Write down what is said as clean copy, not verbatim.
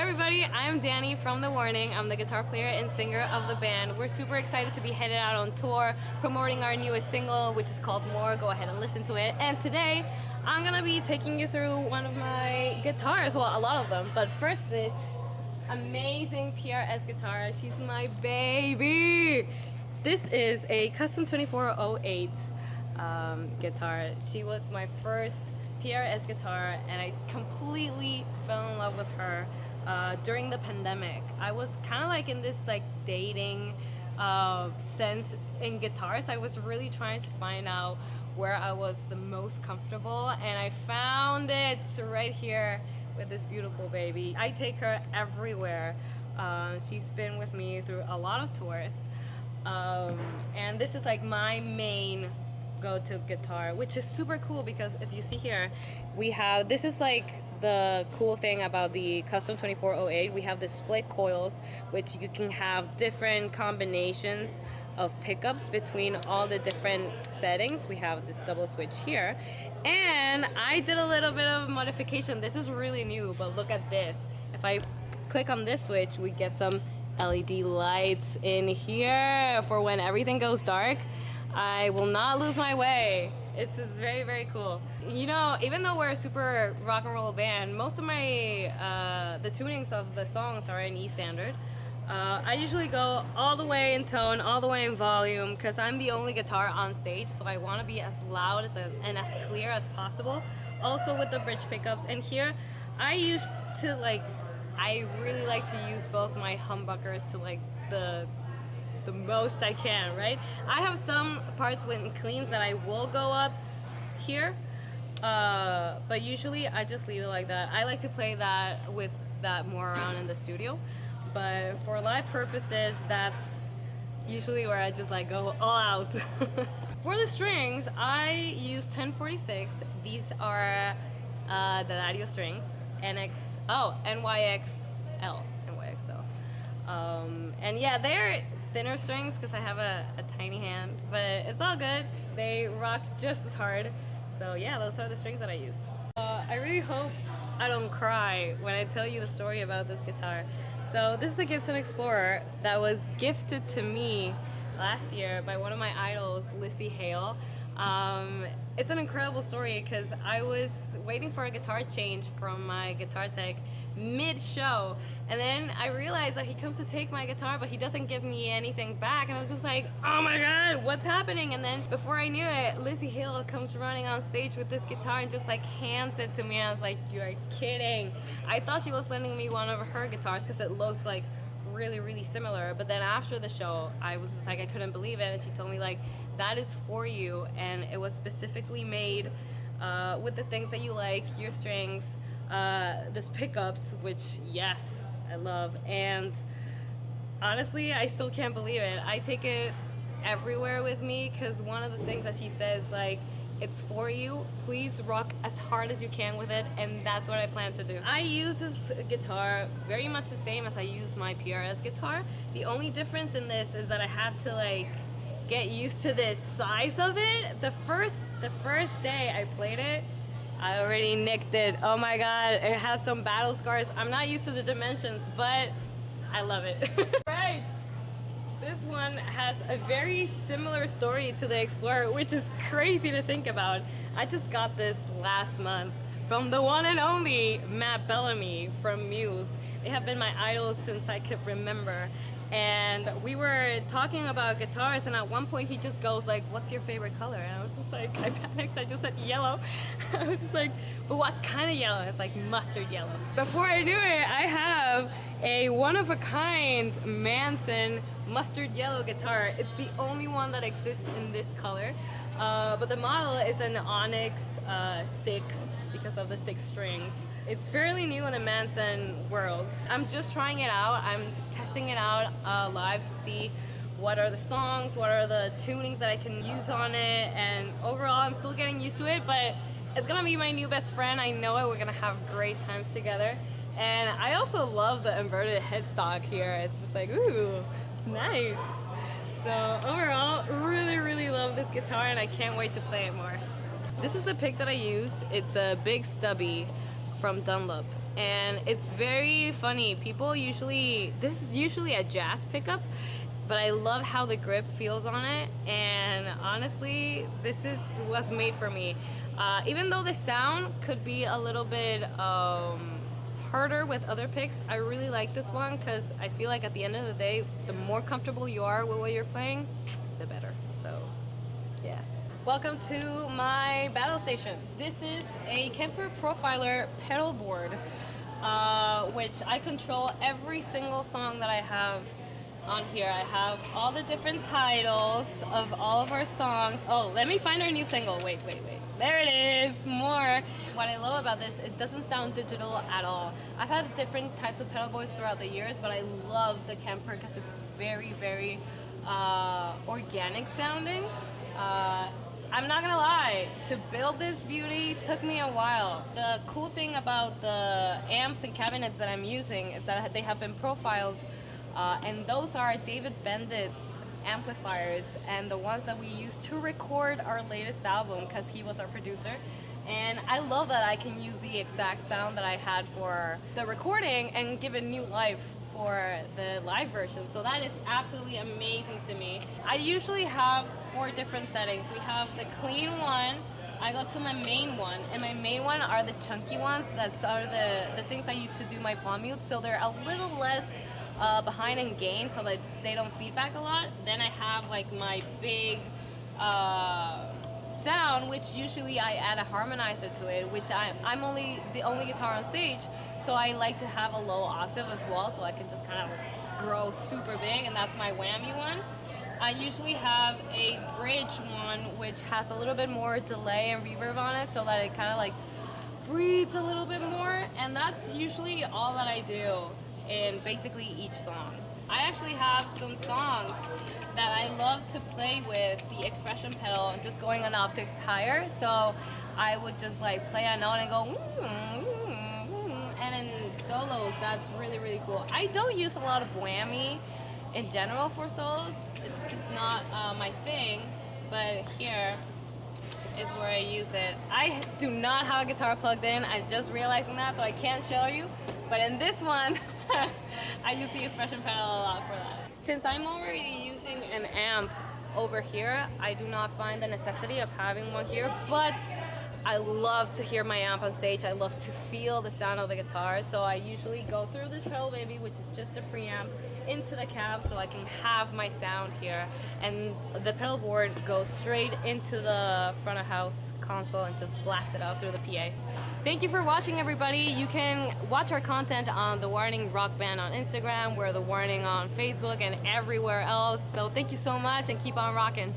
everybody, I'm Dany from The Warning. I'm the guitar player and singer of the band. We're super excited to be headed out on tour, promoting our newest single, which is called More. Go ahead and listen to it. And today, I'm gonna be taking you through one of my guitars, well, a lot of them. But first, this amazing PRS guitar. She's my baby. This is a custom 2408 guitar. She was my first PRS guitar, and I completely fell in love with her during the pandemic. I was kind of like in this like dating sense in guitars. I was really trying to find out where I was the most comfortable, and I found it right here with this beautiful baby. I take her everywhere. She's been with me through a lot of tours, and this is like my main go-to guitar, which is super cool because if you see here, we have, this is like the cool thing about the custom 2408. We have the split coils, which you can have different combinations of pickups between all the different settings. We have this double switch here, and I did a little bit of modification. This is really new, but look at this. If I click on this switch, we get some LED lights in here for when everything goes dark. I will not lose my way. It's just very, very cool. You know, even though we're a super rock and roll band, most of my, the tunings of the songs are in E standard. I usually go all the way in tone, all the way in volume, because I'm the only guitar on stage, so I want to be as loud and as clear as possible. Also with the bridge pickups. And here, I used to like, I really like to use both my humbuckers to like the most I can, right? I have some parts with cleans that I will go up here, but usually I just leave it like that. I like to play that with that more around in the studio, but for live purposes, that's usually where I just like go all out. For the strings, I use 1046. These are the Audio strings, NYXL. And yeah, they're thinner strings because I have a tiny hand, but it's all good. They rock just as hard. So yeah, those are the strings that I use. I really hope I don't cry when I tell you the story about this guitar. So this is a Gibson Explorer that was gifted to me last year by one of my idols, Lzzy Hale. It's an incredible story because I was waiting for a guitar change from my guitar tech mid-show, and then I realized that he comes to take my guitar but he doesn't give me anything back, and I was just like, oh my god, what's happening? And then before I knew it, Lzzy Hale comes running on stage with this guitar and just like hands it to me. I was like, you're kidding. I thought she was lending me one of her guitars because it looks like really similar, but then after the show I was just like, I couldn't believe it, and she told me like, that is for you, and it was specifically made with the things that you like, your strings, this pickups, which yes, I love. And honestly, I still can't believe it. I take it everywhere with me because one of the things that she says, like, it's for you, please rock as hard as you can with it, and that's what I plan to do. I use this guitar very much the same as I use my PRS guitar. The only difference in this is that I had to like get used to the size of it. The first day I played it, I already nicked it. Oh my god, it has some battle scars. I'm not used to the dimensions, but I love it. Right. This one has a very similar story to the Explorer, which is crazy to think about. I just got this last month from the one and only Matt Bellamy from Muse. They have been my idols since I could remember. And we were talking about guitars, and at one point he just goes like, what's your favorite color? And I was just like, I panicked, I just said yellow. I was just like, but what kind of yellow? It's like mustard yellow. Before I knew it, I have a one-of-a-kind Manson mustard yellow guitar. It's the only one that exists in this color, but the model is an Onyx 6 because of the 6 strings. It's fairly new in the Manson world. I'm just trying it out. I'm testing it out live to see what are the songs, what are the tunings that I can use on it, and overall I'm still getting used to it, but it's gonna be my new best friend. I know it. We're gonna have great times together. And I also love the inverted headstock here. It's just like, ooh, nice. So overall, really love this guitar, and I can't wait to play it more. This is the pick that I use. It's a big stubby from Dunlop, and it's very funny. People usually, this is usually a jazz pickup, but I love how the grip feels on it, and honestly, this was made for me. Even though the sound could be a little bit harder with other picks, I really like this one because I feel like at the end of the day, the more comfortable you are with what you're playing, the better. So, yeah. Welcome to my battle station. This is a Kemper Profiler pedal board, which I control every single song that I have on here. I have all the different titles of all of our songs. Oh, let me find our new single. Wait. There it is, more. What I love about this, it doesn't sound digital at all. I've had different types of pedal boards throughout the years, but I love the Kemper because it's very, very organic sounding. I'm not gonna lie, to build this beauty took me a while. The cool thing about the amps and cabinets that I'm using is that they have been profiled, and those are David Bendit's amplifiers and the ones that we used to record our latest album because he was our producer. And I love that I can use the exact sound that I had for the recording and give it new life for the live version. So that is absolutely amazing to me. I usually have 4 different settings. We have the clean one, I go to my main one, and my main one are the chunky ones. That's are the things I use to do my palm mute, so they're a little less behind in gain, so that they don't feedback a lot. Then I have like my big sound, which usually I add a harmonizer to it, which I'm the only guitar on stage, so I like to have a low octave as well, so I can just kind of grow super big, and that's my whammy one. I usually have a bridge one, which has a little bit more delay and reverb on it, so that it kind of like breathes a little bit more, and that's usually all that I do in basically each song. I actually have some songs that I love to play with the expression pedal and just going an octave higher, so I would just like play a note and go and in solos, that's really, really cool. I don't use a lot of whammy in general for solos, it's just not my thing, but here is where I use it. I do not have a guitar plugged in, I'm just realizing that, so I can't show you, but in this one, I use the expression pedal a lot for that. Since I'm already using an amp over here, I do not find the necessity of having one here, but I love to hear my amp on stage. I love to feel the sound of the guitar, so I usually go through this pedal baby, which is just a preamp, into the cab so I can have my sound here, and the pedal board goes straight into the front of house console and just blast it out through the PA. Thank you for watching, everybody. You can watch our content on The Warning Rock Band on Instagram, we're The Warning on Facebook and everywhere else, so thank you so much and keep on rocking.